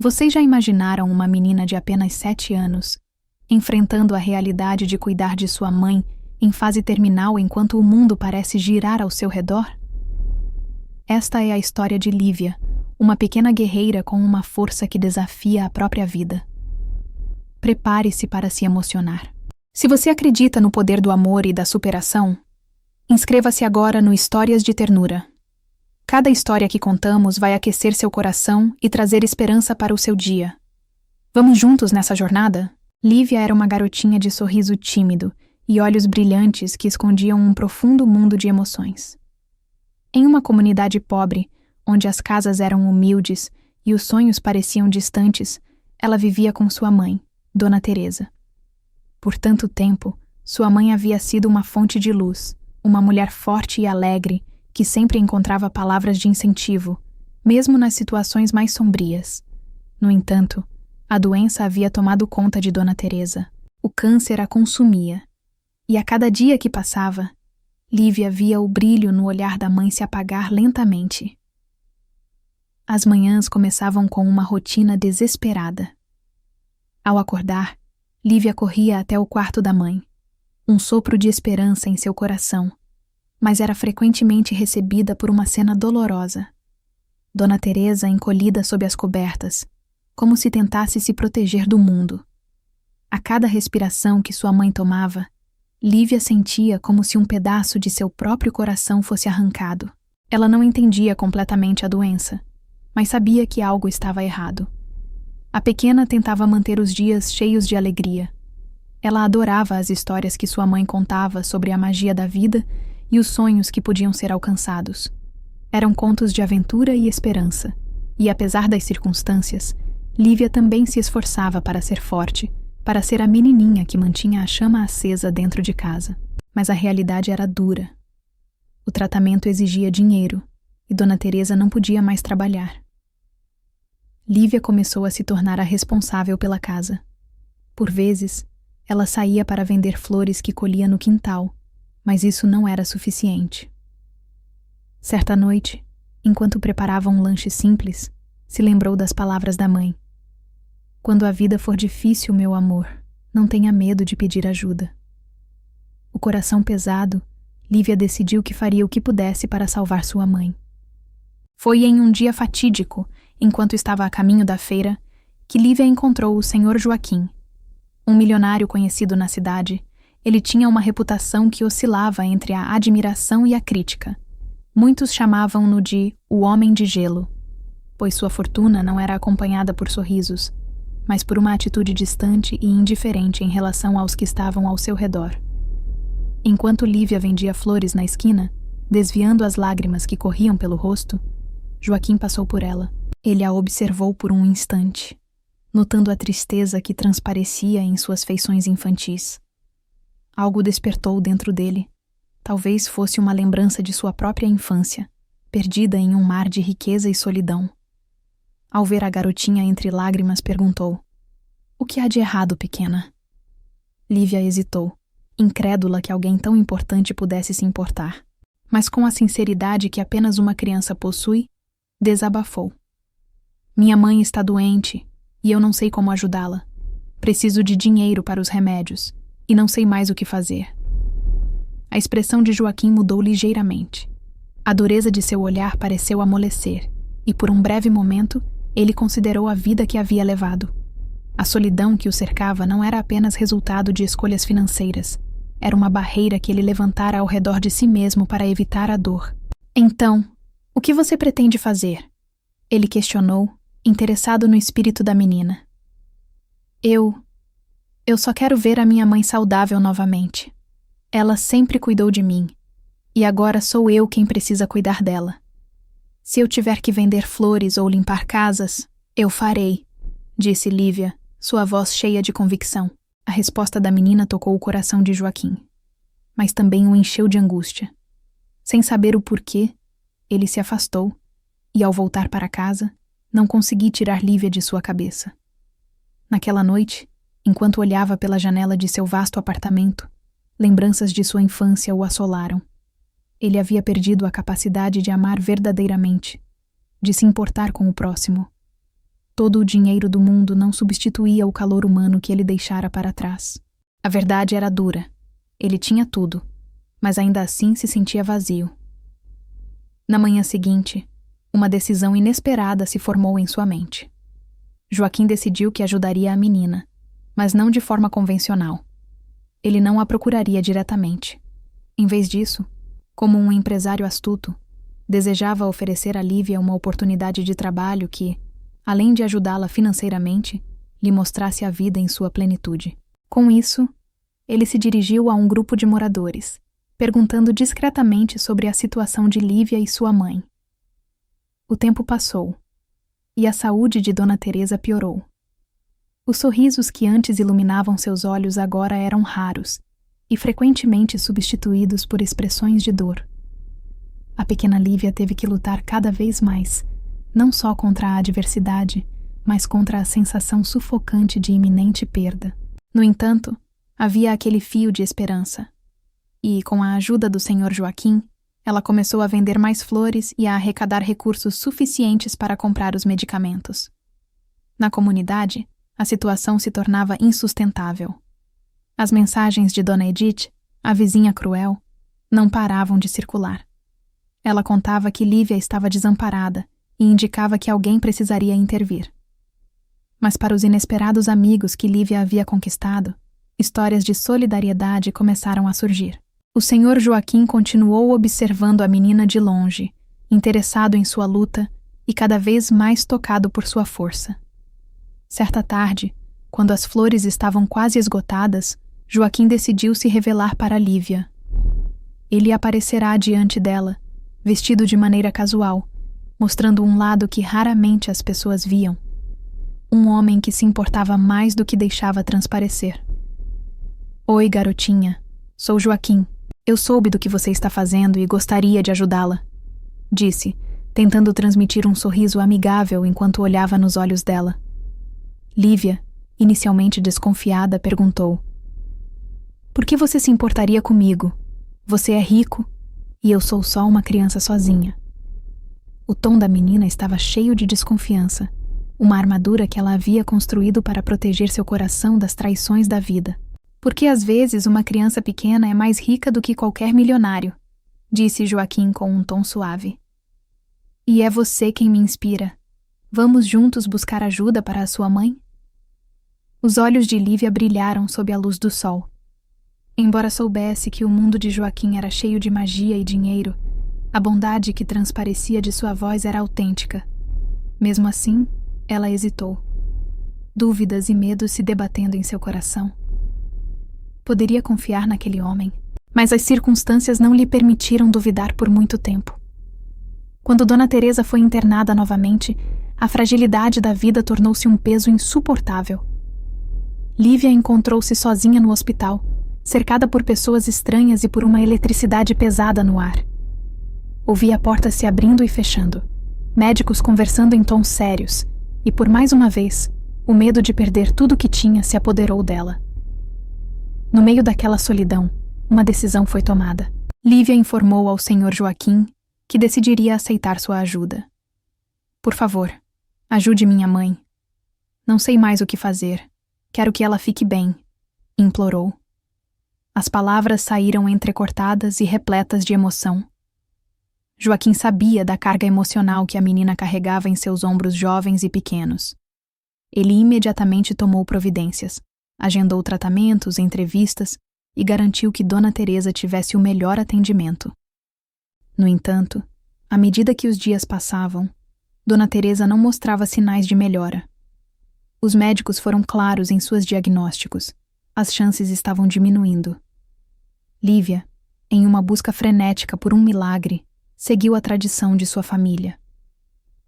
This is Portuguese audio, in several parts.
Vocês já imaginaram uma menina de apenas 7 anos, enfrentando a realidade de cuidar de sua mãe em fase terminal enquanto o mundo parece girar ao seu redor? Esta é a história de Lívia, uma pequena guerreira com uma força que desafia a própria vida. Prepare-se para se emocionar. Se você acredita no poder do amor e da superação, inscreva-se agora no Histórias de Ternura. Cada história que contamos vai aquecer seu coração e trazer esperança para o seu dia. Vamos juntos nessa jornada? Lívia era uma garotinha de sorriso tímido e olhos brilhantes que escondiam um profundo mundo de emoções. Em uma comunidade pobre, onde as casas eram humildes e os sonhos pareciam distantes, ela vivia com sua mãe, Dona Teresa. Por tanto tempo, sua mãe havia sido uma fonte de luz, uma mulher forte e alegre que sempre encontrava palavras de incentivo, mesmo nas situações mais sombrias. No entanto, a doença havia tomado conta de Dona Teresa. O câncer a consumia, e a cada dia que passava, Lívia via o brilho no olhar da mãe se apagar lentamente. As manhãs começavam com uma rotina desesperada. Ao acordar, Lívia corria até o quarto da mãe, um sopro de esperança em seu coração, mas era frequentemente recebida por uma cena dolorosa. Dona Teresa encolhida sob as cobertas, como se tentasse se proteger do mundo. A cada respiração que sua mãe tomava, Lívia sentia como se um pedaço de seu próprio coração fosse arrancado. Ela não entendia completamente a doença, mas sabia que algo estava errado. A pequena tentava manter os dias cheios de alegria. Ela adorava as histórias que sua mãe contava sobre a magia da vida e os sonhos que podiam ser alcançados. Eram contos de aventura e esperança, e apesar das circunstâncias, Lívia também se esforçava para ser forte, para ser a menininha que mantinha a chama acesa dentro de casa. Mas a realidade era dura. O tratamento exigia dinheiro, e Dona Teresa não podia mais trabalhar. Lívia começou a se tornar a responsável pela casa. Por vezes, ela saía para vender flores que colhia no quintal, mas isso não era suficiente. Certa noite, enquanto preparava um lanche simples, se lembrou das palavras da mãe. Quando a vida for difícil, meu amor, não tenha medo de pedir ajuda. O coração pesado, Lívia decidiu que faria o que pudesse para salvar sua mãe. Foi em um dia fatídico, enquanto estava a caminho da feira, que Lívia encontrou o Sr. Joaquim. Um milionário conhecido na cidade, ele tinha uma reputação que oscilava entre a admiração e a crítica. Muitos chamavam-no de o Homem de Gelo, pois sua fortuna não era acompanhada por sorrisos, mas por uma atitude distante e indiferente em relação aos que estavam ao seu redor. Enquanto Lívia vendia flores na esquina, desviando as lágrimas que corriam pelo rosto, Joaquim passou por ela. Ele a observou por um instante, notando a tristeza que transparecia em suas feições infantis. Algo despertou dentro dele. Talvez fosse uma lembrança de sua própria infância, perdida em um mar de riqueza e solidão. Ao ver a garotinha entre lágrimas, perguntou: "O que há de errado, pequena?" Lívia hesitou, incrédula que alguém tão importante pudesse se importar. Mas com a sinceridade que apenas uma criança possui, desabafou. "Minha mãe está doente, e eu não sei como ajudá-la. Preciso de dinheiro para os remédios, e não sei mais o que fazer." A expressão de Joaquim mudou ligeiramente. A dureza de seu olhar pareceu amolecer, e por um breve momento, ele considerou a vida que havia levado. A solidão que o cercava não era apenas resultado de escolhas financeiras. Era uma barreira que ele levantara ao redor de si mesmo para evitar a dor. "Então, o que você pretende fazer?" Ele questionou, interessado no espírito da menina. Eu só quero ver a minha mãe saudável novamente. Ela sempre cuidou de mim, e agora sou eu quem precisa cuidar dela. Se eu tiver que vender flores ou limpar casas, eu farei, disse Lívia, sua voz cheia de convicção. A resposta da menina tocou o coração de Joaquim, mas também o encheu de angústia. Sem saber o porquê, ele se afastou, e ao voltar para casa, não consegui tirar Lívia de sua cabeça. Naquela noite, enquanto olhava pela janela de seu vasto apartamento, lembranças de sua infância o assolaram. Ele havia perdido a capacidade de amar verdadeiramente, de se importar com o próximo. Todo o dinheiro do mundo não substituía o calor humano que ele deixara para trás. A verdade era dura. Ele tinha tudo, mas ainda assim se sentia vazio. Na manhã seguinte, uma decisão inesperada se formou em sua mente. Joaquim decidiu que ajudaria a menina, mas não de forma convencional. Ele não a procuraria diretamente. Em vez disso, como um empresário astuto, desejava oferecer a Lívia uma oportunidade de trabalho que, além de ajudá-la financeiramente, lhe mostrasse a vida em sua plenitude. Com isso, ele se dirigiu a um grupo de moradores, perguntando discretamente sobre a situação de Lívia e sua mãe. O tempo passou, e a saúde de Dona Teresa piorou. Os sorrisos que antes iluminavam seus olhos agora eram raros e frequentemente substituídos por expressões de dor. A pequena Lívia teve que lutar cada vez mais, não só contra a adversidade, mas contra a sensação sufocante de iminente perda. No entanto, havia aquele fio de esperança. E, com a ajuda do Sr. Joaquim, ela começou a vender mais flores e a arrecadar recursos suficientes para comprar os medicamentos. Na comunidade, a situação se tornava insustentável. As mensagens de Dona Edith, a vizinha cruel, não paravam de circular. Ela contava que Lívia estava desamparada e indicava que alguém precisaria intervir. Mas para os inesperados amigos que Lívia havia conquistado, histórias de solidariedade começaram a surgir. O Sr. Joaquim continuou observando a menina de longe, interessado em sua luta e cada vez mais tocado por sua força. Certa tarde, quando as flores estavam quase esgotadas, Joaquim decidiu se revelar para Lívia. Ele aparecerá diante dela, vestido de maneira casual, mostrando um lado que raramente as pessoas viam. Um homem que se importava mais do que deixava transparecer. Oi, garotinha. Sou Joaquim. Eu soube do que você está fazendo e gostaria de ajudá-la, disse, tentando transmitir um sorriso amigável enquanto olhava nos olhos dela. Lívia, inicialmente desconfiada, perguntou: por que você se importaria comigo? Você é rico e eu sou só uma criança sozinha. O tom da menina estava cheio de desconfiança, uma armadura que ela havia construído para proteger seu coração das traições da vida. Porque às vezes uma criança pequena é mais rica do que qualquer milionário, disse Joaquim com um tom suave. E é você quem me inspira. Vamos juntos buscar ajuda para a sua mãe? Os olhos de Lívia brilharam sob a luz do sol. Embora soubesse que o mundo de Joaquim era cheio de magia e dinheiro, a bondade que transparecia de sua voz era autêntica. Mesmo assim, ela hesitou. Dúvidas e medos se debatendo em seu coração. Poderia confiar naquele homem, mas as circunstâncias não lhe permitiram duvidar por muito tempo. Quando Dona Teresa foi internada novamente, a fragilidade da vida tornou-se um peso insuportável. Lívia encontrou-se sozinha no hospital, cercada por pessoas estranhas e por uma eletricidade pesada no ar. Ouvia portas se abrindo e fechando, médicos conversando em tons sérios, e por mais uma vez, o medo de perder tudo o que tinha se apoderou dela. No meio daquela solidão, uma decisão foi tomada. Lívia informou ao Sr. Joaquim que decidiria aceitar sua ajuda. Por favor, ajude minha mãe. Não sei mais o que fazer. Quero que ela fique bem, implorou. As palavras saíram entrecortadas e repletas de emoção. Joaquim sabia da carga emocional que a menina carregava em seus ombros jovens e pequenos. Ele imediatamente tomou providências. Agendou tratamentos, entrevistas e garantiu que Dona Teresa tivesse o melhor atendimento. No entanto, à medida que os dias passavam, Dona Teresa não mostrava sinais de melhora. Os médicos foram claros em seus diagnósticos. As chances estavam diminuindo. Lívia, em uma busca frenética por um milagre, seguiu a tradição de sua família.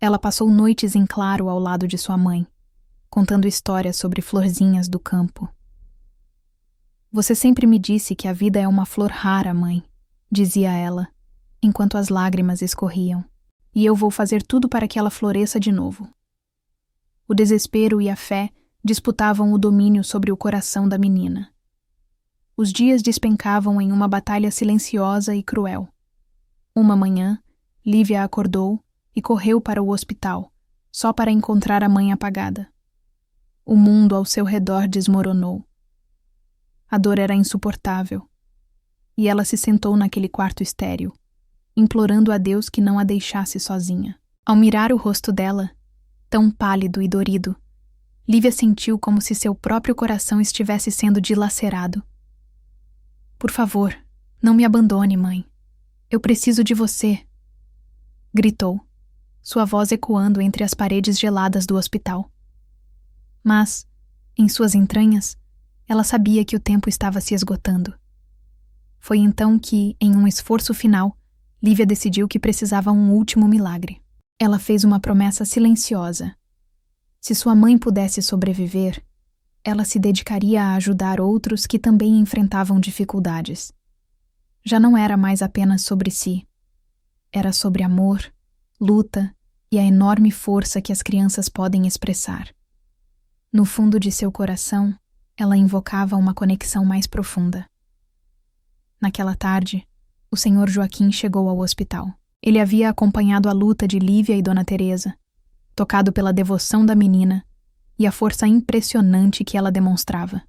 Ela passou noites em claro ao lado de sua mãe, contando histórias sobre florzinhas do campo. Você sempre me disse que a vida é uma flor rara, mãe, dizia ela, enquanto as lágrimas escorriam, e eu vou fazer tudo para que ela floresça de novo. O desespero e a fé disputavam o domínio sobre o coração da menina. Os dias despencavam em uma batalha silenciosa e cruel. Uma manhã, Lívia acordou e correu para o hospital, só para encontrar a mãe apagada. O mundo ao seu redor desmoronou. A dor era insuportável, e ela se sentou naquele quarto estéril, implorando a Deus que não a deixasse sozinha. Ao mirar o rosto dela, tão pálido e dorido, Lívia sentiu como se seu próprio coração estivesse sendo dilacerado. Por favor, não me abandone, mãe. Eu preciso de você, gritou, sua voz ecoando entre as paredes geladas do hospital. Mas, em suas entranhas, ela sabia que o tempo estava se esgotando. Foi então que, em um esforço final, Lívia decidiu que precisava um último milagre. Ela fez uma promessa silenciosa. Se sua mãe pudesse sobreviver, ela se dedicaria a ajudar outros que também enfrentavam dificuldades. Já não era mais apenas sobre si. Era sobre amor, luta e a enorme força que as crianças podem expressar. No fundo de seu coração, ela invocava uma conexão mais profunda. Naquela tarde, o Sr. Joaquim chegou ao hospital. Ele havia acompanhado a luta de Lívia e Dona Teresa, tocado pela devoção da menina e a força impressionante que ela demonstrava.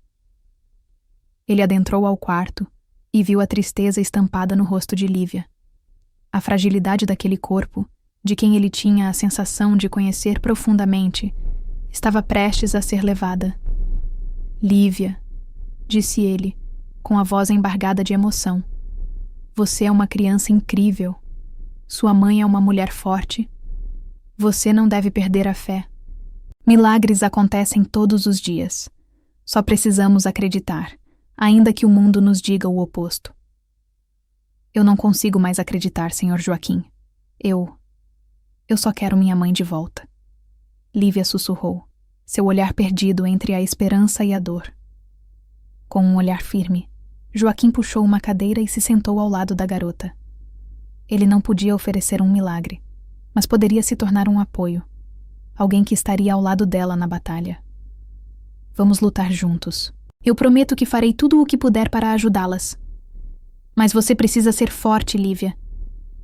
Ele adentrou ao quarto e viu a tristeza estampada no rosto de Lívia. A fragilidade daquele corpo, de quem ele tinha a sensação de conhecer profundamente, estava prestes a ser levada. Lívia, disse ele, com a voz embargada de emoção. Você é uma criança incrível. Sua mãe é uma mulher forte. Você não deve perder a fé. Milagres acontecem todos os dias. Só precisamos acreditar, ainda que o mundo nos diga o oposto. Eu não consigo mais acreditar, Sr. Joaquim. Eu só quero minha mãe de volta. Lívia sussurrou, seu olhar perdido entre a esperança e a dor. Com um olhar firme, Joaquim puxou uma cadeira e se sentou ao lado da garota. Ele não podia oferecer um milagre, mas poderia se tornar um apoio, alguém que estaria ao lado dela na batalha. Vamos lutar juntos. Eu prometo que farei tudo o que puder para ajudá-las. Mas você precisa ser forte, Lívia.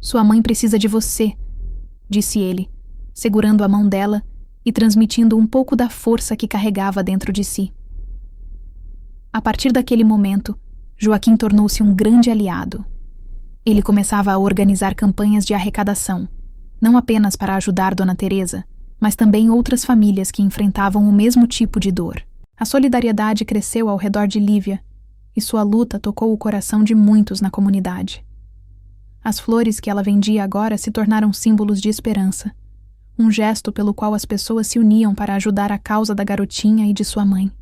Sua mãe precisa de você, disse ele, segurando a mão dela e transmitindo um pouco da força que carregava dentro de si. A partir daquele momento, Joaquim tornou-se um grande aliado. Ele começava a organizar campanhas de arrecadação, não apenas para ajudar Dona Teresa, mas também outras famílias que enfrentavam o mesmo tipo de dor. A solidariedade cresceu ao redor de Lívia, e sua luta tocou o coração de muitos na comunidade. As flores que ela vendia agora se tornaram símbolos de esperança, um gesto pelo qual as pessoas se uniam para ajudar a causa da garotinha e de sua mãe.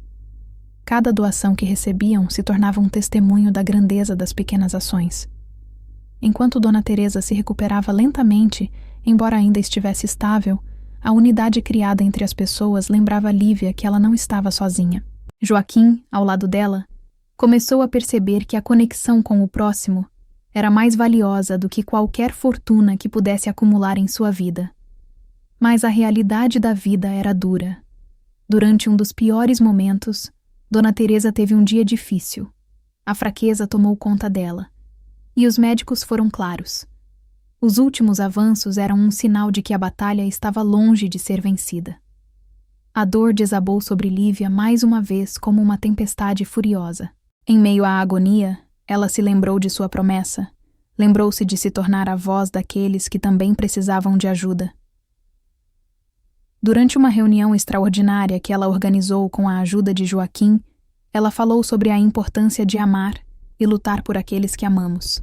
Cada doação que recebiam se tornava um testemunho da grandeza das pequenas ações. Enquanto Dona Teresa se recuperava lentamente, embora ainda estivesse estável, a unidade criada entre as pessoas lembrava Lívia que ela não estava sozinha. Joaquim, ao lado dela, começou a perceber que a conexão com o próximo era mais valiosa do que qualquer fortuna que pudesse acumular em sua vida. Mas a realidade da vida era dura. Durante um dos piores momentos, Dona Teresa teve um dia difícil. A fraqueza tomou conta dela. E os médicos foram claros. Os últimos avanços eram um sinal de que a batalha estava longe de ser vencida. A dor desabou sobre Lívia mais uma vez como uma tempestade furiosa. Em meio à agonia, ela se lembrou de sua promessa, lembrou-se de se tornar a voz daqueles que também precisavam de ajuda. Durante uma reunião extraordinária que ela organizou com a ajuda de Joaquim, ela falou sobre a importância de amar e lutar por aqueles que amamos.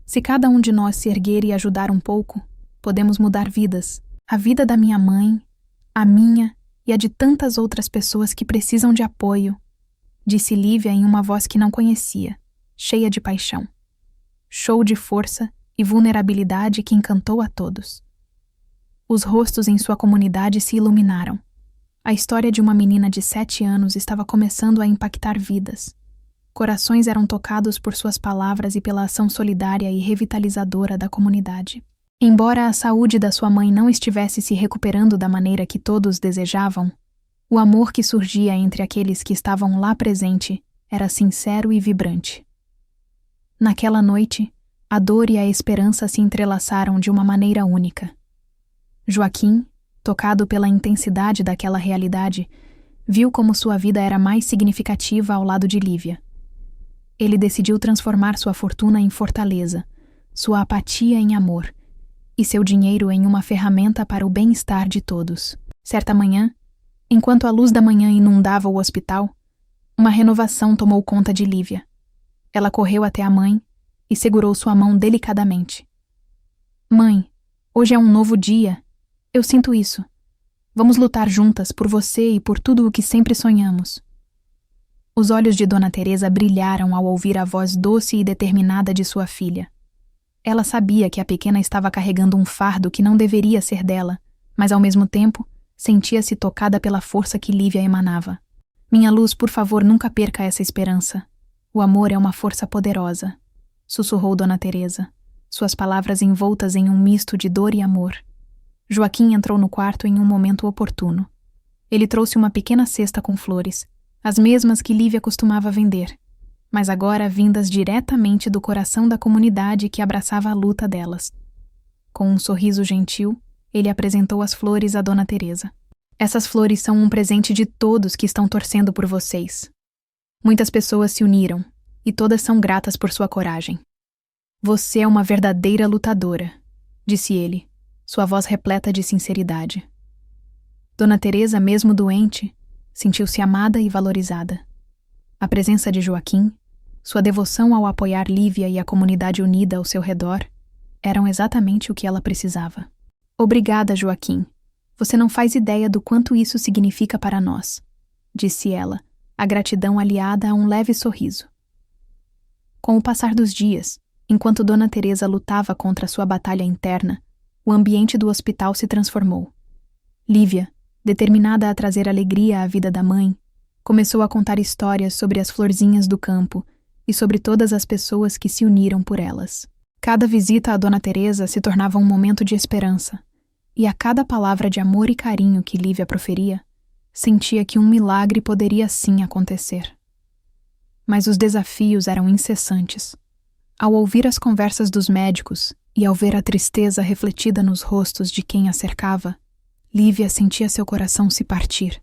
Se cada um de nós se erguer e ajudar um pouco, podemos mudar vidas. A vida da minha mãe, a minha e a de tantas outras pessoas que precisam de apoio, disse Lívia em uma voz que não conhecia, cheia de paixão. Show de força e vulnerabilidade que encantou a todos. Os rostos em sua comunidade se iluminaram. A história de uma menina de 7 anos estava começando a impactar vidas. Corações eram tocados por suas palavras e pela ação solidária e revitalizadora da comunidade. Embora a saúde da sua mãe não estivesse se recuperando da maneira que todos desejavam, o amor que surgia entre aqueles que estavam lá presente era sincero e vibrante. Naquela noite, a dor e a esperança se entrelaçaram de uma maneira única. Joaquim, tocado pela intensidade daquela realidade, viu como sua vida era mais significativa ao lado de Lívia. Ele decidiu transformar sua fortuna em fortaleza, sua apatia em amor e seu dinheiro em uma ferramenta para o bem-estar de todos. Certa manhã, enquanto a luz da manhã inundava o hospital, uma renovação tomou conta de Lívia. Ela correu até a mãe e segurou sua mão delicadamente. Mãe, hoje é um novo dia. Eu sinto isso. Vamos lutar juntas por você e por tudo o que sempre sonhamos. Os olhos de Dona Teresa brilharam ao ouvir a voz doce e determinada de sua filha. Ela sabia que a pequena estava carregando um fardo que não deveria ser dela, mas ao mesmo tempo sentia-se tocada pela força que Lívia emanava. Minha luz, por favor, nunca perca essa esperança. O amor é uma força poderosa, sussurrou Dona Teresa, suas palavras envoltas em um misto de dor e amor. Joaquim entrou no quarto em um momento oportuno. Ele trouxe uma pequena cesta com flores, as mesmas que Lívia costumava vender, mas agora vindas diretamente do coração da comunidade que abraçava a luta delas. Com um sorriso gentil, ele apresentou as flores a Dona Teresa. Essas flores são um presente de todos que estão torcendo por vocês. Muitas pessoas se uniram, e todas são gratas por sua coragem. Você é uma verdadeira lutadora, disse ele, sua voz repleta de sinceridade. Dona Teresa, mesmo doente, sentiu-se amada e valorizada. A presença de Joaquim, sua devoção ao apoiar Lívia e a comunidade unida ao seu redor, eram exatamente o que ela precisava. Obrigada, Joaquim. Você não faz ideia do quanto isso significa para nós, disse ela, a gratidão aliada a um leve sorriso. Com o passar dos dias, enquanto Dona Teresa lutava contra sua batalha interna, o ambiente do hospital se transformou. Lívia, determinada a trazer alegria à vida da mãe, começou a contar histórias sobre as florzinhas do campo e sobre todas as pessoas que se uniram por elas. Cada visita a Dona Teresa se tornava um momento de esperança, e a cada palavra de amor e carinho que Lívia proferia, sentia que um milagre poderia sim acontecer. Mas os desafios eram incessantes. Ao ouvir as conversas dos médicos e ao ver a tristeza refletida nos rostos de quem a cercava, Lívia sentia seu coração se partir,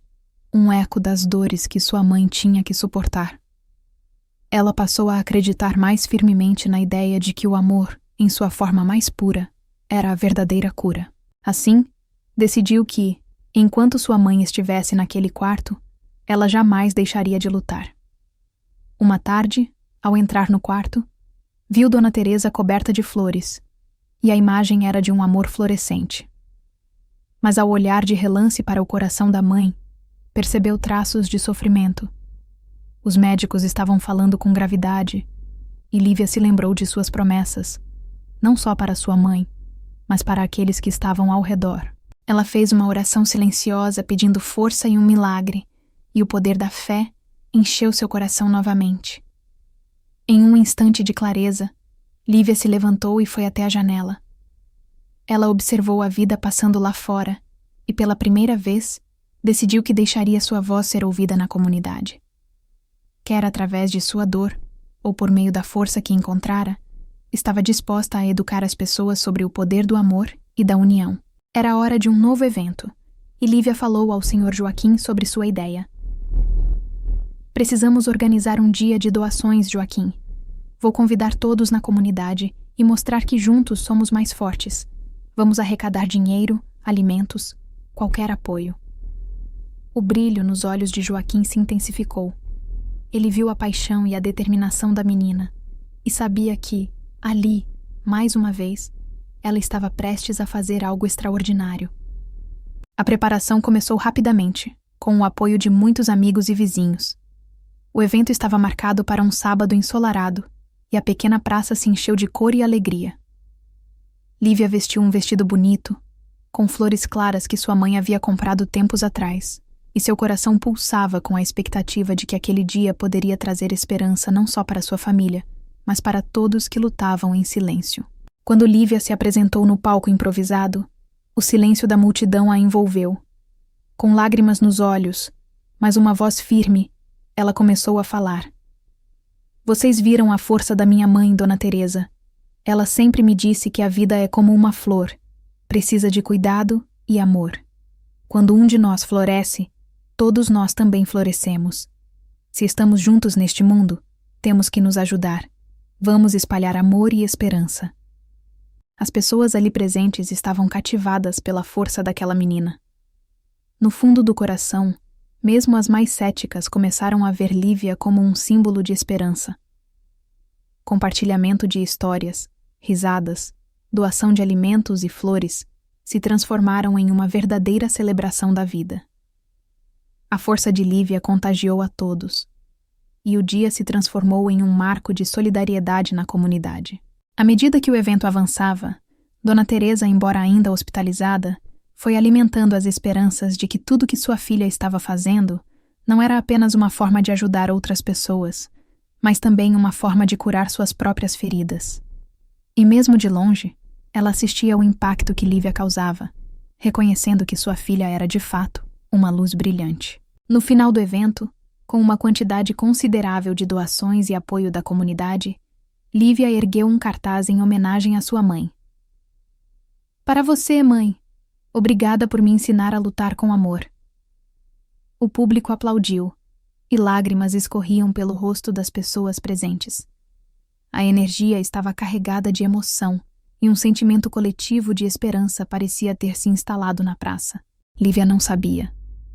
um eco das dores que sua mãe tinha que suportar. Ela passou a acreditar mais firmemente na ideia de que o amor, em sua forma mais pura, era a verdadeira cura. Assim, decidiu que, enquanto sua mãe estivesse naquele quarto, ela jamais deixaria de lutar. Uma tarde, ao entrar no quarto, viu Dona Teresa coberta de flores, e a imagem era de um amor florescente. Mas ao olhar de relance para o coração da mãe, percebeu traços de sofrimento. Os médicos estavam falando com gravidade, e Lívia se lembrou de suas promessas, não só para sua mãe, mas para aqueles que estavam ao redor. Ela fez uma oração silenciosa pedindo força e um milagre, e o poder da fé encheu seu coração novamente. Em um instante de clareza, Lívia se levantou e foi até a janela. Ela observou a vida passando lá fora e, pela primeira vez, decidiu que deixaria sua voz ser ouvida na comunidade. Quer através de sua dor, ou por meio da força que encontrara, estava disposta a educar as pessoas sobre o poder do amor e da união. Era a hora de um novo evento, e Lívia falou ao Sr. Joaquim sobre sua ideia. Precisamos organizar um dia de doações, Joaquim. Vou convidar todos na comunidade e mostrar que juntos somos mais fortes. Vamos arrecadar dinheiro, alimentos, qualquer apoio. O brilho nos olhos de Joaquim se intensificou. Ele viu a paixão e a determinação da menina e sabia que, ali, mais uma vez, ela estava prestes a fazer algo extraordinário. A preparação começou rapidamente, com o apoio de muitos amigos e vizinhos. O evento estava marcado para um sábado ensolarado e a pequena praça se encheu de cor e alegria. Lívia vestiu um vestido bonito, com flores claras que sua mãe havia comprado tempos atrás, e seu coração pulsava com a expectativa de que aquele dia poderia trazer esperança não só para sua família, mas para todos que lutavam em silêncio. Quando Lívia se apresentou no palco improvisado, o silêncio da multidão a envolveu. Com lágrimas nos olhos, mas uma voz firme, ela começou a falar. Vocês viram a força da minha mãe, Dona Teresa. Ela sempre me disse que a vida é como uma flor, precisa de cuidado e amor. Quando um de nós floresce, todos nós também florescemos. Se estamos juntos neste mundo, temos que nos ajudar. Vamos espalhar amor e esperança. As pessoas ali presentes estavam cativadas pela força daquela menina. No fundo do coração, mesmo as mais céticas começaram a ver Lívia como um símbolo de esperança. Compartilhamento de histórias, risadas, doação de alimentos e flores se transformaram em uma verdadeira celebração da vida. A força de Lívia contagiou a todos, e o dia se transformou em um marco de solidariedade na comunidade. À medida que o evento avançava, Dona Teresa, embora ainda hospitalizada, foi alimentando as esperanças de que tudo que sua filha estava fazendo não era apenas uma forma de ajudar outras pessoas, mas também uma forma de curar suas próprias feridas. E mesmo de longe, ela assistia ao impacto que Lívia causava, reconhecendo que sua filha era de fato uma luz brilhante. No final do evento, com uma quantidade considerável de doações e apoio da comunidade, Lívia ergueu um cartaz em homenagem à sua mãe. Para você, mãe. Obrigada por me ensinar a lutar com amor. O público aplaudiu, e lágrimas escorriam pelo rosto das pessoas presentes. A energia estava carregada de emoção, e um sentimento coletivo de esperança parecia ter se instalado na praça. Lívia não sabia,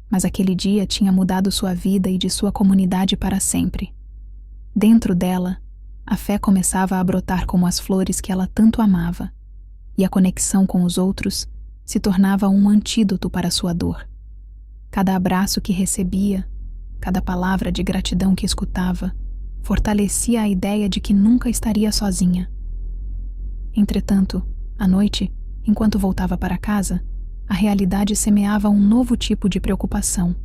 mas aquele dia tinha mudado sua vida e de sua comunidade para sempre. Dentro dela, a fé começava a brotar como as flores que ela tanto amava, e a conexão com os outros se tornava um antídoto para sua dor. Cada abraço que recebia, cada palavra de gratidão que escutava, fortalecia a ideia de que nunca estaria sozinha. Entretanto, à noite, enquanto voltava para casa, a realidade semeava um novo tipo de preocupação.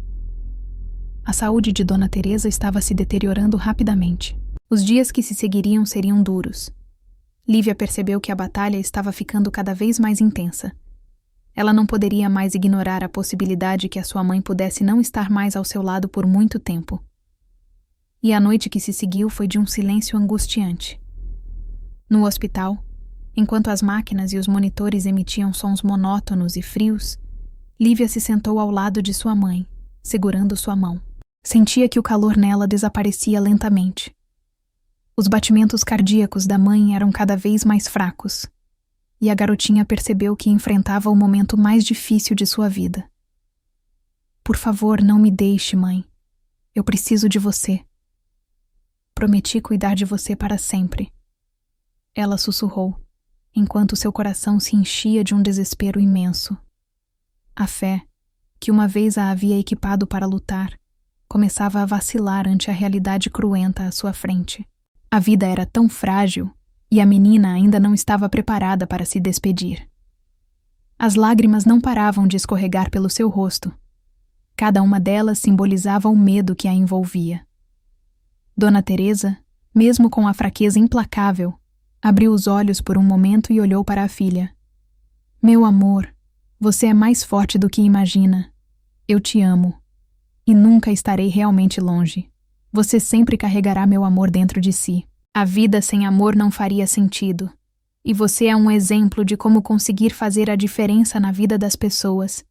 A saúde de Dona Teresa estava se deteriorando rapidamente. Os dias que se seguiriam seriam duros. Lívia percebeu que a batalha estava ficando cada vez mais intensa. Ela não poderia mais ignorar a possibilidade que a sua mãe pudesse não estar mais ao seu lado por muito tempo. E a noite que se seguiu foi de um silêncio angustiante. No hospital, enquanto as máquinas e os monitores emitiam sons monótonos e frios, Lívia se sentou ao lado de sua mãe, segurando sua mão. Sentia que o calor nela desaparecia lentamente. Os batimentos cardíacos da mãe eram cada vez mais fracos, e a garotinha percebeu que enfrentava o momento mais difícil de sua vida. Por favor, não me deixe, mãe. Eu preciso de você. Prometi cuidar de você para sempre. Ela sussurrou, enquanto seu coração se enchia de um desespero imenso. A fé, que uma vez a havia equipado para lutar, começava a vacilar ante a realidade cruenta à sua frente. A vida era tão frágil e a menina ainda não estava preparada para se despedir. As lágrimas não paravam de escorregar pelo seu rosto. Cada uma delas simbolizava o medo que a envolvia. Dona Teresa, mesmo com a fraqueza implacável, abriu os olhos por um momento e olhou para a filha. Meu amor, você é mais forte do que imagina. Eu te amo. E nunca estarei realmente longe. Você sempre carregará meu amor dentro de si. A vida sem amor não faria sentido. E você é um exemplo de como conseguir fazer a diferença na vida das pessoas,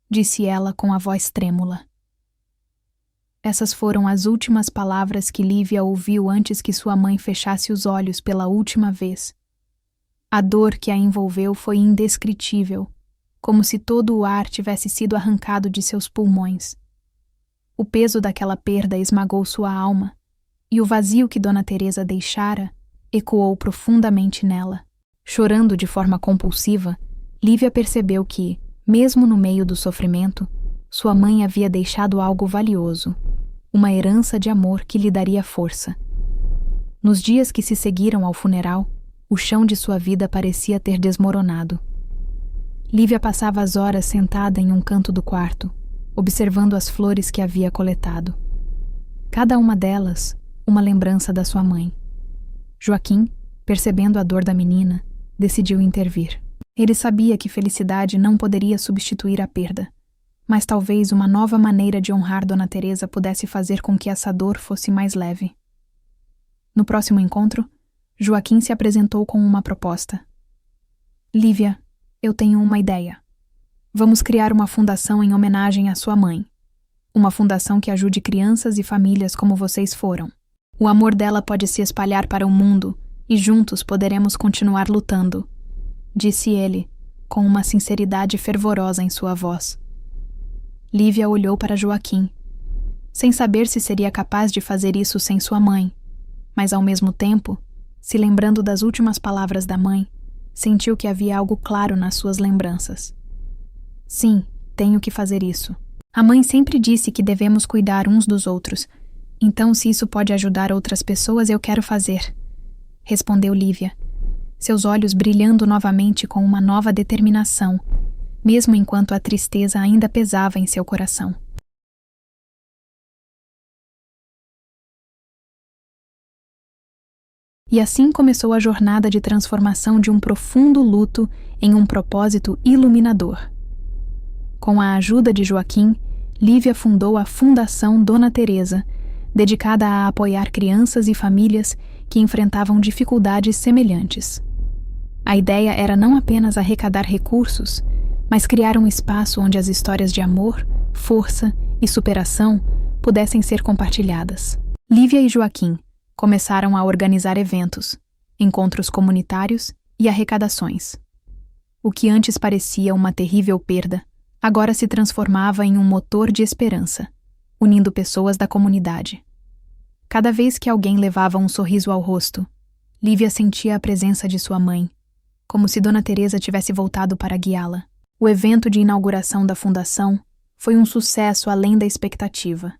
disse ela com a voz trêmula. Essas foram as últimas palavras que Lívia ouviu antes que sua mãe fechasse os olhos pela última vez. A dor que a envolveu foi indescritível, como se todo o ar tivesse sido arrancado de seus pulmões. O peso daquela perda esmagou sua alma, e o vazio que Dona Teresa deixara ecoou profundamente nela. Chorando de forma compulsiva, Lívia percebeu que, mesmo no meio do sofrimento, sua mãe havia deixado algo valioso, uma herança de amor que lhe daria força. Nos dias que se seguiram ao funeral, o chão de sua vida parecia ter desmoronado. Lívia passava as horas sentada em um canto do quarto, observando as flores que havia coletado. Cada uma delas, uma lembrança da sua mãe. Joaquim, percebendo a dor da menina, decidiu intervir. Ele sabia que felicidade não poderia substituir a perda, mas talvez uma nova maneira de honrar Dona Teresa pudesse fazer com que essa dor fosse mais leve. No próximo encontro, Joaquim se apresentou com uma proposta. Lívia, eu tenho uma ideia. Vamos criar uma fundação em homenagem à sua mãe. Uma fundação que ajude crianças e famílias como vocês foram. O amor dela pode se espalhar para o mundo e juntos poderemos continuar lutando, disse ele, com uma sinceridade fervorosa em sua voz. Lívia olhou para Joaquim, sem saber se seria capaz de fazer isso sem sua mãe, mas ao mesmo tempo, se lembrando das últimas palavras da mãe, sentiu que havia algo claro nas suas lembranças. Sim, tenho que fazer isso. A mãe sempre disse que devemos cuidar uns dos outros, então se isso pode ajudar outras pessoas, eu quero fazer, respondeu Lívia, seus olhos brilhando novamente com uma nova determinação, mesmo enquanto a tristeza ainda pesava em seu coração. E assim começou a jornada de transformação de um profundo luto em um propósito iluminador. Com a ajuda de Joaquim, Lívia fundou a Fundação Dona Teresa, dedicada a apoiar crianças e famílias que enfrentavam dificuldades semelhantes. A ideia era não apenas arrecadar recursos, mas criar um espaço onde as histórias de amor, força e superação pudessem ser compartilhadas. Lívia e Joaquim começaram a organizar eventos, encontros comunitários e arrecadações. O que antes parecia uma terrível perda, agora se transformava em um motor de esperança, unindo pessoas da comunidade. Cada vez que alguém levava um sorriso ao rosto, Lívia sentia a presença de sua mãe, como se Dona Teresa tivesse voltado para guiá-la. O evento de inauguração da fundação foi um sucesso além da expectativa.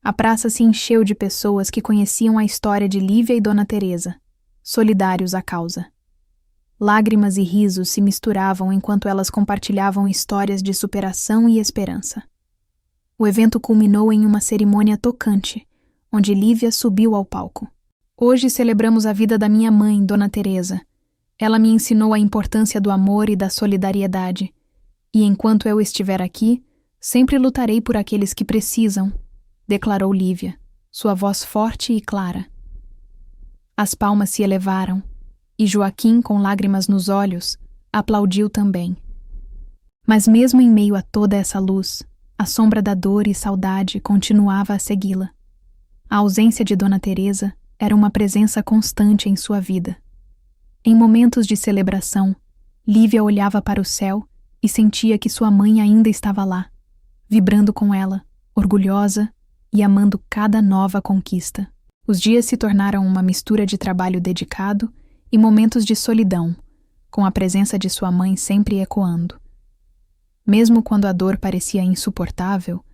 A praça se encheu de pessoas que conheciam a história de Lívia e Dona Teresa, solidários à causa. Lágrimas e risos se misturavam enquanto elas compartilhavam histórias de superação e esperança. O evento culminou em uma cerimônia tocante, onde Lívia subiu ao palco. Hoje celebramos a vida da minha mãe, Dona Teresa. Ela me ensinou a importância do amor e da solidariedade. E enquanto eu estiver aqui, sempre lutarei por aqueles que precisam, declarou Lívia, sua voz forte e clara. As palmas se elevaram, e Joaquim, com lágrimas nos olhos, aplaudiu também. Mas mesmo em meio a toda essa luz, a sombra da dor e saudade continuava a segui-la. A ausência de Dona Teresa era uma presença constante em sua vida. Em momentos de celebração, Lívia olhava para o céu e sentia que sua mãe ainda estava lá, vibrando com ela, orgulhosa e amando cada nova conquista. Os dias se tornaram uma mistura de trabalho dedicado e momentos de solidão, com a presença de sua mãe sempre ecoando. Mesmo quando a dor parecia insuportável,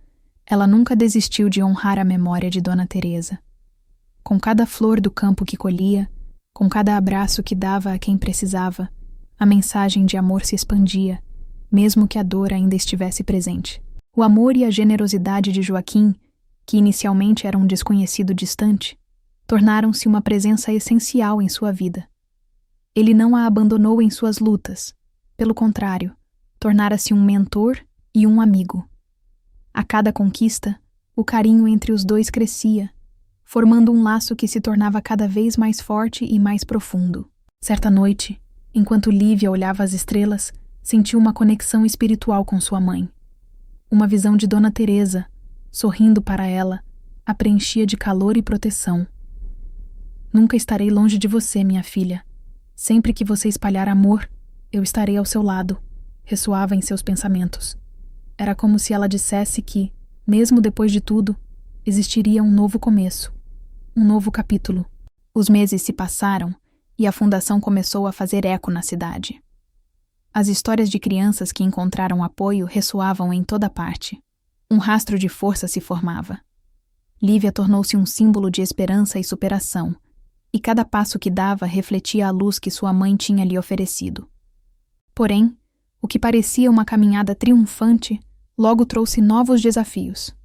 ela nunca desistiu de honrar a memória de Dona Teresa. Com cada flor do campo que colhia, com cada abraço que dava a quem precisava, a mensagem de amor se expandia, mesmo que a dor ainda estivesse presente. O amor e a generosidade de Joaquim, que inicialmente era um desconhecido distante, tornaram-se uma presença essencial em sua vida. Ele não a abandonou em suas lutas. Pelo contrário, tornara-se um mentor e um amigo. A cada conquista, o carinho entre os dois crescia, formando um laço que se tornava cada vez mais forte e mais profundo. Certa noite, enquanto Lívia olhava as estrelas, sentiu uma conexão espiritual com sua mãe. Uma visão de Dona Teresa, sorrindo para ela, a preenchia de calor e proteção. Nunca estarei longe de você, minha filha. Sempre que você espalhar amor, eu estarei ao seu lado, ressoava em seus pensamentos. Era como se ela dissesse que, mesmo depois de tudo, existiria um novo começo, um novo capítulo. Os meses se passaram e a fundação começou a fazer eco na cidade. As histórias de crianças que encontraram apoio ressoavam em toda parte. Um rastro de força se formava. Lívia tornou-se um símbolo de esperança e superação, e cada passo que dava refletia a luz que sua mãe tinha lhe oferecido. Porém, o que parecia uma caminhada triunfante logo trouxe novos desafios.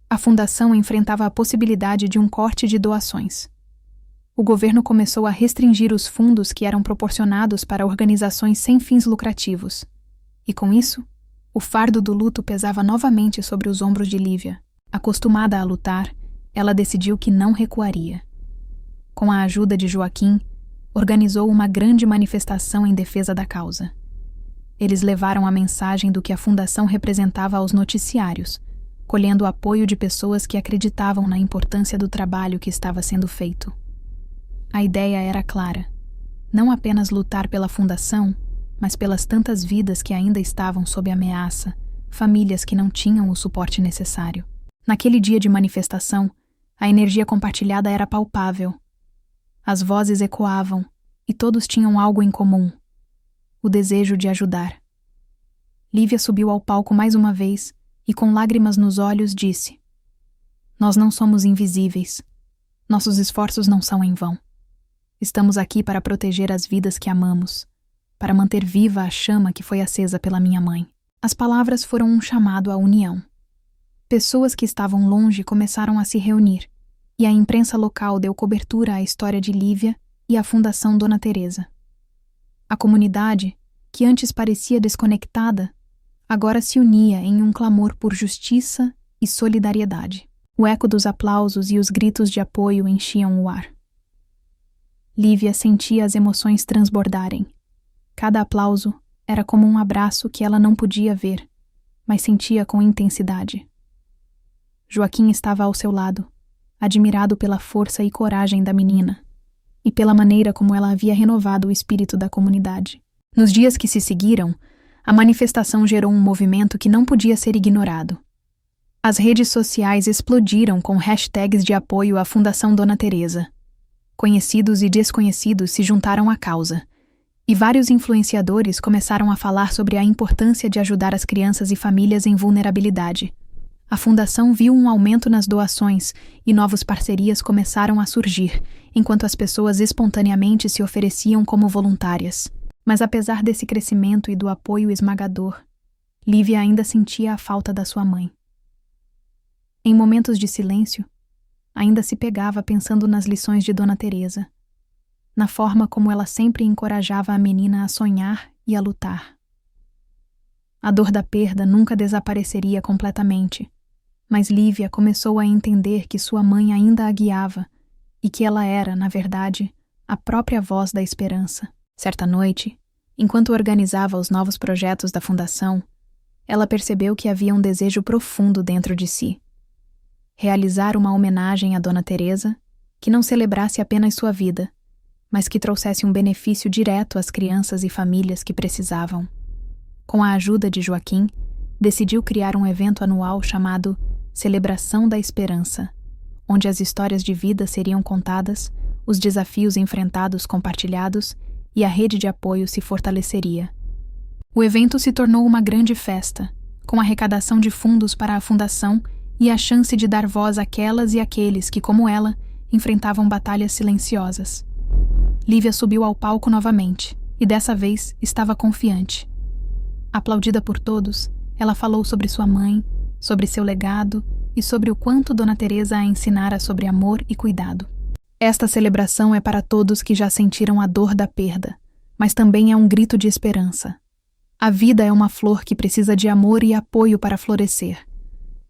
A fundação enfrentava a possibilidade de um corte de doações. O governo começou a restringir os fundos que eram proporcionados para organizações sem fins lucrativos. E com isso, o fardo do luto pesava novamente sobre os ombros de Lívia. Acostumada a lutar, ela decidiu que não recuaria. Com a ajuda de Joaquim, organizou uma grande manifestação em defesa da causa. Eles levaram a mensagem do que a fundação representava aos noticiários, colhendo o apoio de pessoas que acreditavam na importância do trabalho que estava sendo feito. A ideia era clara: não apenas lutar pela fundação, mas pelas tantas vidas que ainda estavam sob ameaça, famílias que não tinham o suporte necessário. Naquele dia de manifestação, a energia compartilhada era palpável. As vozes ecoavam, e todos tinham algo em comum: o desejo de ajudar. Lívia subiu ao palco mais uma vez e, com lágrimas nos olhos, disse: "Nós não somos invisíveis. Nossos esforços não são em vão. Estamos aqui para proteger as vidas que amamos, para manter viva a chama que foi acesa pela minha mãe." As palavras foram um chamado à união. Pessoas que estavam longe começaram a se reunir, e a imprensa local deu cobertura à história de Lívia e à Fundação Dona Teresa. A comunidade, que antes parecia desconectada, agora se unia em um clamor por justiça e solidariedade. O eco dos aplausos e os gritos de apoio enchiam o ar. Lívia sentia as emoções transbordarem. Cada aplauso era como um abraço que ela não podia ver, mas sentia com intensidade. Joaquim estava ao seu lado, admirado pela força e coragem da menina, e pela maneira como ela havia renovado o espírito da comunidade. Nos dias que se seguiram, a manifestação gerou um movimento que não podia ser ignorado. As redes sociais explodiram com hashtags de apoio à Fundação Dona Teresa. Conhecidos e desconhecidos se juntaram à causa, e vários influenciadores começaram a falar sobre a importância de ajudar as crianças e famílias em vulnerabilidade. A fundação viu um aumento nas doações e novas parcerias começaram a surgir, enquanto as pessoas espontaneamente se ofereciam como voluntárias. Mas apesar desse crescimento e do apoio esmagador, Lívia ainda sentia a falta da sua mãe. Em momentos de silêncio, ainda se pegava pensando nas lições de Dona Teresa, na forma como ela sempre encorajava a menina a sonhar e a lutar. A dor da perda nunca desapareceria completamente, mas Lívia começou a entender que sua mãe ainda a guiava e que ela era, na verdade, a própria voz da esperança. Certa noite, enquanto organizava os novos projetos da fundação, ela percebeu que havia um desejo profundo dentro de si: realizar uma homenagem a Dona Teresa que não celebrasse apenas sua vida, mas que trouxesse um benefício direto às crianças e famílias que precisavam. Com a ajuda de Joaquim, decidiu criar um evento anual chamado Celebração da Esperança, onde as histórias de vida seriam contadas, os desafios enfrentados compartilhados e a rede de apoio se fortaleceria. O evento se tornou uma grande festa, com arrecadação de fundos para a fundação e a chance de dar voz àquelas e àqueles que, como ela, enfrentavam batalhas silenciosas. Lívia subiu ao palco novamente, e dessa vez estava confiante. Aplaudida por todos, ela falou sobre sua mãe, sobre seu legado e sobre o quanto Dona Teresa a ensinara sobre amor e cuidado. Esta celebração é para todos que já sentiram a dor da perda, mas também é um grito de esperança. A vida é uma flor que precisa de amor e apoio para florescer.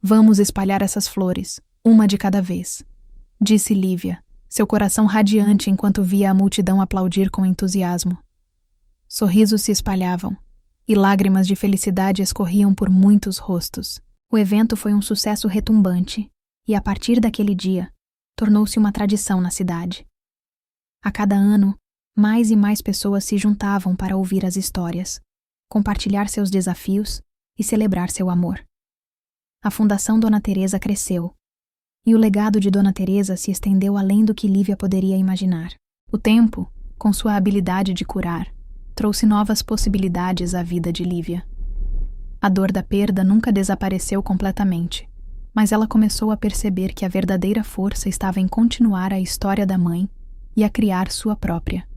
Vamos espalhar essas flores, uma de cada vez, disse Lívia, seu coração radiante enquanto via a multidão aplaudir com entusiasmo. Sorrisos se espalhavam, e lágrimas de felicidade escorriam por muitos rostos. O evento foi um sucesso retumbante, e a partir daquele dia, tornou-se uma tradição na cidade. A cada ano, mais e mais pessoas se juntavam para ouvir as histórias, compartilhar seus desafios e celebrar seu amor. A Fundação Dona Teresa cresceu, e o legado de Dona Teresa se estendeu além do que Lívia poderia imaginar. O tempo, com sua habilidade de curar, trouxe novas possibilidades à vida de Lívia. A dor da perda nunca desapareceu completamente, mas ela começou a perceber que a verdadeira força estava em continuar a história da mãe e a criar sua própria.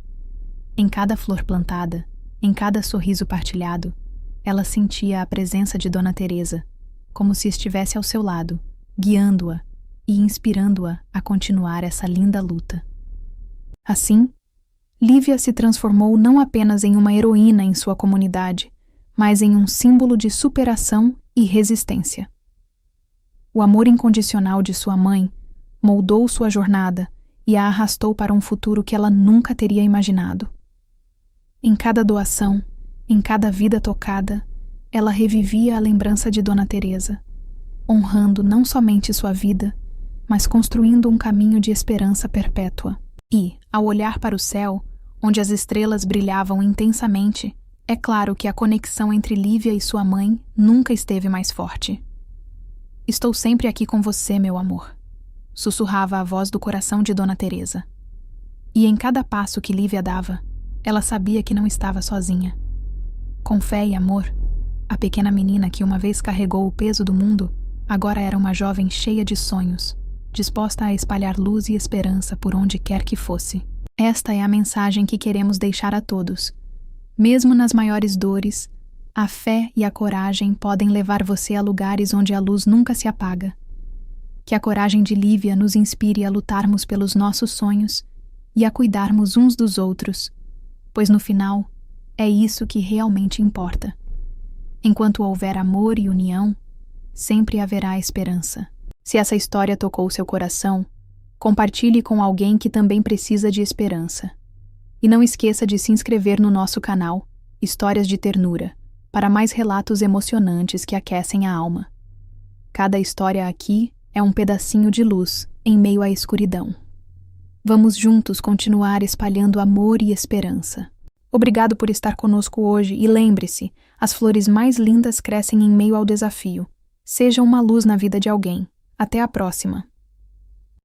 Em cada flor plantada, em cada sorriso partilhado, ela sentia a presença de Dona Teresa, como se estivesse ao seu lado, guiando-a e inspirando-a a continuar essa linda luta. Assim, Lívia se transformou não apenas em uma heroína em sua comunidade, mas em um símbolo de superação e resistência. O amor incondicional de sua mãe moldou sua jornada e a arrastou para um futuro que ela nunca teria imaginado. Em cada doação, Em cada vida tocada, ela revivia a lembrança de Dona Teresa, honrando não somente sua vida, mas construindo um caminho de esperança perpétua. E, ao olhar para o céu, onde as estrelas brilhavam intensamente, é claro que a conexão entre Lívia e sua mãe nunca esteve mais forte. "Estou sempre aqui com você, meu amor", sussurrava a voz do coração de Dona Teresa. E em cada passo que Lívia dava, ela sabia que não estava sozinha. Com fé e amor, a pequena menina que uma vez carregou o peso do mundo, agora era uma jovem cheia de sonhos, disposta a espalhar luz e esperança por onde quer que fosse. Esta é a mensagem que queremos deixar a todos. Mesmo nas maiores dores, a fé e a coragem podem levar você a lugares onde a luz nunca se apaga. Que a coragem de Lívia nos inspire a lutarmos pelos nossos sonhos e a cuidarmos uns dos outros, pois no final é isso que realmente importa. Enquanto houver amor e união, sempre haverá esperança. Se essa história tocou seu coração, compartilhe com alguém que também precisa de esperança. E não esqueça de se inscrever no nosso canal Histórias de Ternura, para mais relatos emocionantes que aquecem a alma. Cada história aqui é um pedacinho de luz em meio à escuridão. Vamos juntos continuar espalhando amor e esperança. Obrigado por estar conosco hoje e lembre-se, as flores mais lindas crescem em meio ao desafio. Seja uma luz na vida de alguém. Até a próxima!